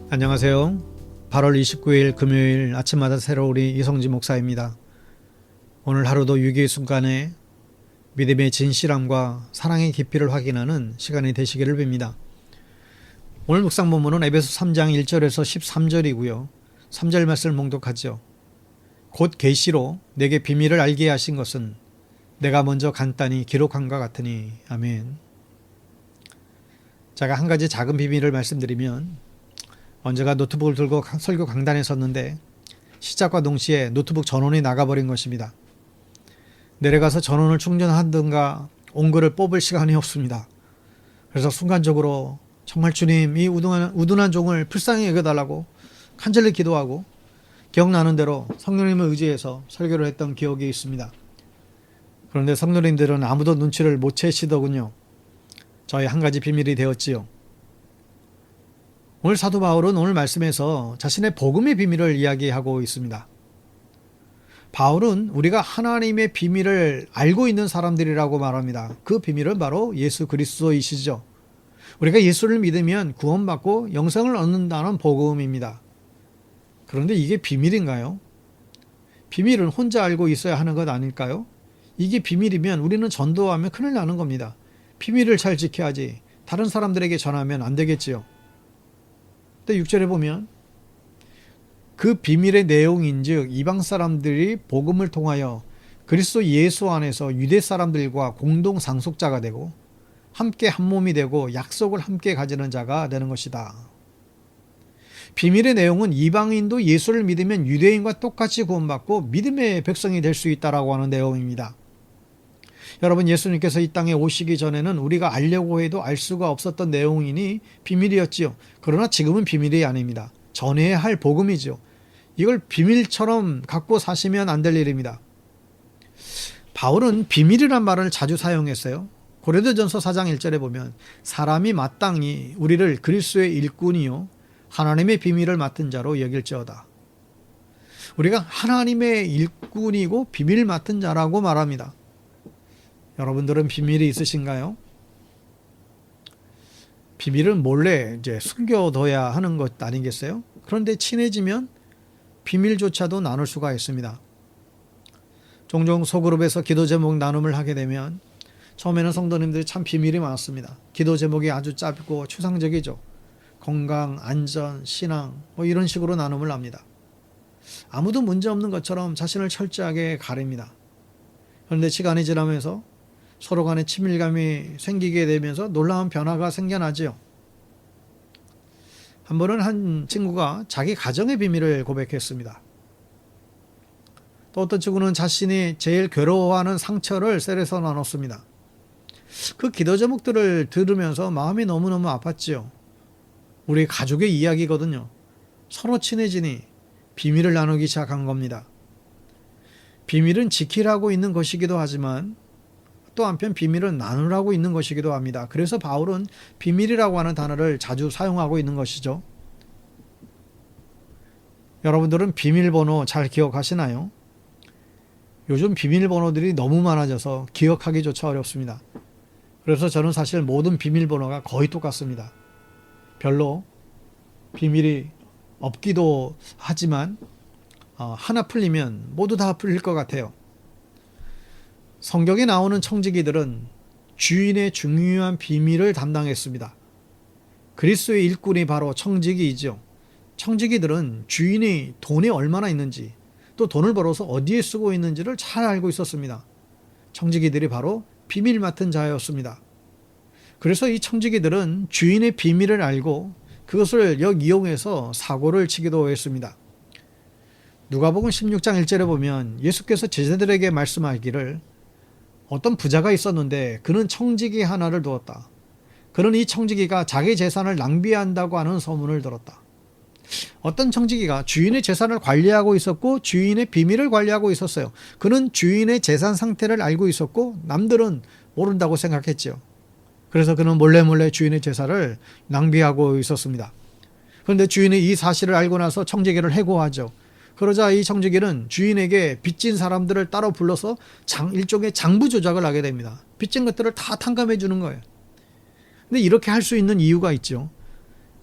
안녕하세요. 8월 29일 금요일 아침마다 새로우리 이성진 목사입니다. 오늘 하루도 위기의 순간에 믿음의 진실함과 사랑의 깊이를 확인하는 시간이 되시기를 빕니다. 오늘 묵상 본문은 에베소 3장 1절에서 13절이고요. 3절 말씀을 봉독하죠. 곧 계시로 내게 비밀을 알게 하신 것은 내가 먼저 간단히 기록한과 같으니. 아멘. 제가 한 가지 작은 비밀을 말씀드리면, 언제가 노트북을 들고 설교 강단에 섰는데 시작과 동시에 노트북 전원이 나가버린 것입니다. 내려가서 전원을 충전하든가 옹글을 뽑을 시간이 없습니다. 그래서 순간적으로 정말 주님, 이 우둔한 종을 불쌍히 여겨달라고 간절히 기도하고 기억나는 대로 성령님을 의지해서 설교를 했던 기억이 있습니다. 그런데 성도님들은 아무도 눈치를 못 채시더군요. 저의 한 가지 비밀이 되었지요. 오늘 사도 바울은 오늘 말씀에서 자신의 복음의 비밀을 이야기하고 있습니다. 바울은 우리가 하나님의 비밀을 알고 있는 사람들이라고 말합니다. 그 비밀은 바로 예수 그리스도이시죠. 우리가 예수를 믿으면 구원받고 영생을 얻는다는 복음입니다. 그런데 이게 비밀인가요? 비밀은 혼자 알고 있어야 하는 것 아닐까요? 이게 비밀이면 우리는 전도하면 큰일 나는 겁니다. 비밀을 잘 지켜야지 다른 사람들에게 전하면 안 되겠지요. 근데 6절에 보면 그 비밀의 내용인즉 이방 사람들이 복음을 통하여 그리스도 예수 안에서 유대 사람들과 공동 상속자가 되고 함께 한 몸이 되고 약속을 함께 가지는 자가 되는 것이다. 비밀의 내용은 이방인도 예수를 믿으면 유대인과 똑같이 구원받고 믿음의 백성이 될 수 있다라고 하는 내용입니다. 여러분, 예수님께서 이 땅에 오시기 전에는 우리가 알려고 해도 알 수가 없었던 내용이니 비밀이었지요. 그러나 지금은 비밀이 아닙니다. 전해야 할 복음이죠. 이걸 비밀처럼 갖고 사시면 안 될 일입니다. 바울은 비밀이란 말을 자주 사용했어요. 고린도전서 4장 1절에 보면 사람이 마땅히 우리를 그리스도의 일꾼이요 하나님의 비밀을 맡은 자로 여길지어다. 우리가 하나님의 일꾼이고 비밀 맡은 자라고 말합니다. 여러분들은 비밀이 있으신가요? 비밀은 몰래 숨겨둬야 하는 것 아니겠어요? 그런데 친해지면 비밀조차도 나눌 수가 있습니다. 종종 소그룹에서 기도 제목 나눔을 하게 되면 처음에는 성도님들이 참 비밀이 많았습니다. 기도 제목이 아주 짧고 추상적이죠. 건강, 안전, 신앙 이런 식으로 나눔을 합니다. 아무도 문제 없는 것처럼 자신을 철저하게 가립니다. 그런데 시간이 지나면서 서로 간에 친밀감이 생기게 되면서 놀라운 변화가 생겨나지요. 한 번은 한 친구가 자기 가정의 비밀을 고백했습니다. 또 어떤 친구는 자신이 제일 괴로워하는 상처를 셀에서 나눴습니다. 그 기도 제목들을 들으면서 마음이 너무너무 아팠지요. 우리 가족의 이야기거든요. 서로 친해지니 비밀을 나누기 시작한 겁니다. 비밀은 지키라고 있는 것이기도 하지만 또 한편 비밀은 나누라고 있는 것이기도 합니다. 그래서 바울은 비밀이라고 하는 단어를 자주 사용하고 있는 것이죠. 여러분들은 비밀번호 잘 기억하시나요? 요즘 비밀번호들이 너무 많아져서 기억하기조차 어렵습니다. 그래서 저는 사실 모든 비밀번호가 거의 똑같습니다. 별로 비밀이 없기도 하지만 하나 풀리면 모두 다 풀릴 것 같아요. 성경에 나오는 청지기들은 주인의 중요한 비밀을 담당했습니다. 그리스도의 일꾼이 바로 청지기이죠. 청지기들은 주인이 돈이 얼마나 있는지 또 돈을 벌어서 어디에 쓰고 있는지를 잘 알고 있었습니다. 청지기들이 바로 비밀 맡은 자였습니다. 그래서 이 청지기들은 주인의 비밀을 알고 그것을 역이용해서 사고를 치기도 했습니다. 누가복음 16장 1절에 보면 예수께서 제자들에게 말씀하기를 어떤 부자가 있었는데 그는 청지기 하나를 두었다. 그는 이 청지기가 자기 재산을 낭비한다고 하는 소문을 들었다. 어떤 청지기가 주인의 재산을 관리하고 있었고 주인의 비밀을 관리하고 있었어요. 그는 주인의 재산 상태를 알고 있었고 남들은 모른다고 생각했죠. 그래서 그는 몰래 주인의 재산을 낭비하고 있었습니다. 그런데 주인이 이 사실을 알고 나서 청지기를 해고하죠. 그러자 이 청지기는 주인에게 빚진 사람들을 따로 불러서 일종의 장부 조작을 하게 됩니다. 빚진 것들을 다 탕감해 주는 거예요. 근데 이렇게 할 수 있는 이유가 있죠.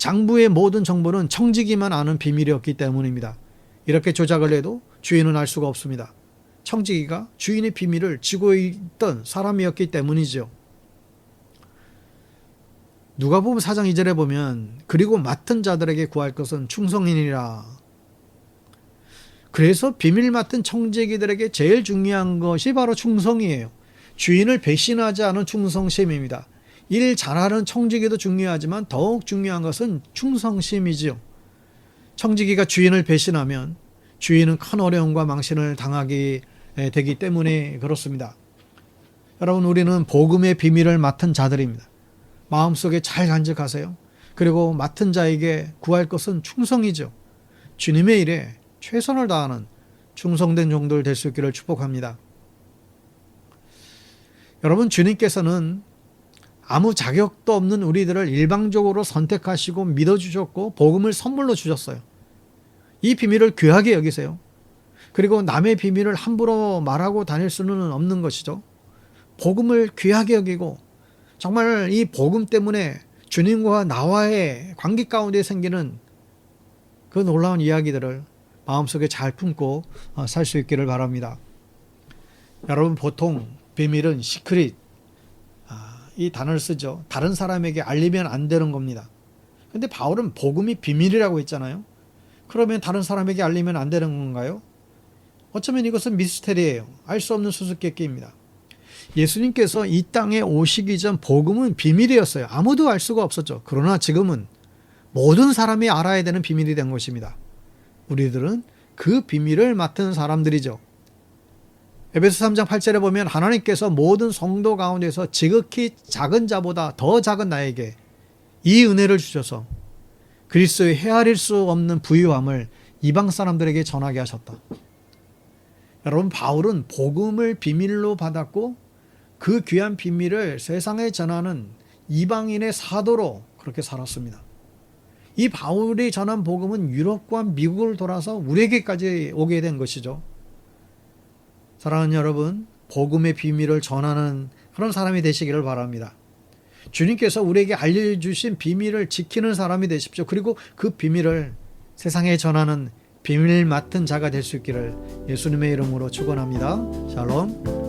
장부의 모든 정보는 청지기만 아는 비밀이었기 때문입니다. 이렇게 조작을 해도 주인은 알 수가 없습니다. 청지기가 주인의 비밀을 쥐고 있던 사람이었기 때문이죠. 누가복음 4장 2절에 보면 그리고 맡은 자들에게 구할 것은 충성이니라. 그래서 비밀 맡은 청지기들에게 제일 중요한 것이 바로 충성이에요. 주인을 배신하지 않은 충성심입니다. 일 잘하는 청지기도 중요하지만 더욱 중요한 것은 충성심이지요. 청지기가 주인을 배신하면 주인은 큰 어려움과 망신을 당하게 되기 때문에 그렇습니다. 여러분, 우리는 복음의 비밀을 맡은 자들입니다. 마음속에 잘 간직하세요. 그리고 맡은 자에게 구할 것은 충성이죠. 주님의 일에 최선을 다하는 충성된 종들 될 수 있기를 축복합니다. 여러분, 주님께서는 아무 자격도 없는 우리들을 일방적으로 선택하시고 믿어주셨고 복음을 선물로 주셨어요. 이 비밀을 귀하게 여기세요. 그리고 남의 비밀을 함부로 말하고 다닐 수는 없는 것이죠. 복음을 귀하게 여기고 정말 이 복음 때문에 주님과 나와의 관계 가운데 생기는 그 놀라운 이야기들을 마음속에 잘 품고 살 수 있기를 바랍니다. 여러분, 보통 비밀은 시크릿, 이 단어를 쓰죠. 다른 사람에게 알리면 안 되는 겁니다. 근데 바울은 복음이 비밀이라고 했잖아요. 그러면 다른 사람에게 알리면 안 되는 건가요? 어쩌면 이것은 미스테리예요. 알 수 없는 수수께끼입니다. 예수님께서 이 땅에 오시기 전 복음은 비밀이었어요. 아무도 알 수가 없었죠. 그러나 지금은 모든 사람이 알아야 되는 비밀이 된 것입니다. 우리들은 그 비밀을 맡은 사람들이죠. 에베소 3장 8절에 보면 하나님께서 모든 성도 가운데서 지극히 작은 자보다 더 작은 나에게 이 은혜를 주셔서 그리스도의 헤아릴 수 없는 부유함을 이방 사람들에게 전하게 하셨다. 여러분, 바울은 복음을 비밀로 받았고 그 귀한 비밀을 세상에 전하는 이방인의 사도로 그렇게 살았습니다. 이 바울이 전한 복음은 유럽과 미국을 돌아서 우리에게까지 오게 된 것이죠. 사랑하는 여러분, 복음의 비밀을 전하는 그런 사람이 되시기를 바랍니다. 주님께서 우리에게 알려주신 비밀을 지키는 사람이 되십시오. 그리고 그 비밀을 세상에 전하는 비밀 맡은 자가 될 수 있기를 예수님의 이름으로 축원합니다. 샬롬.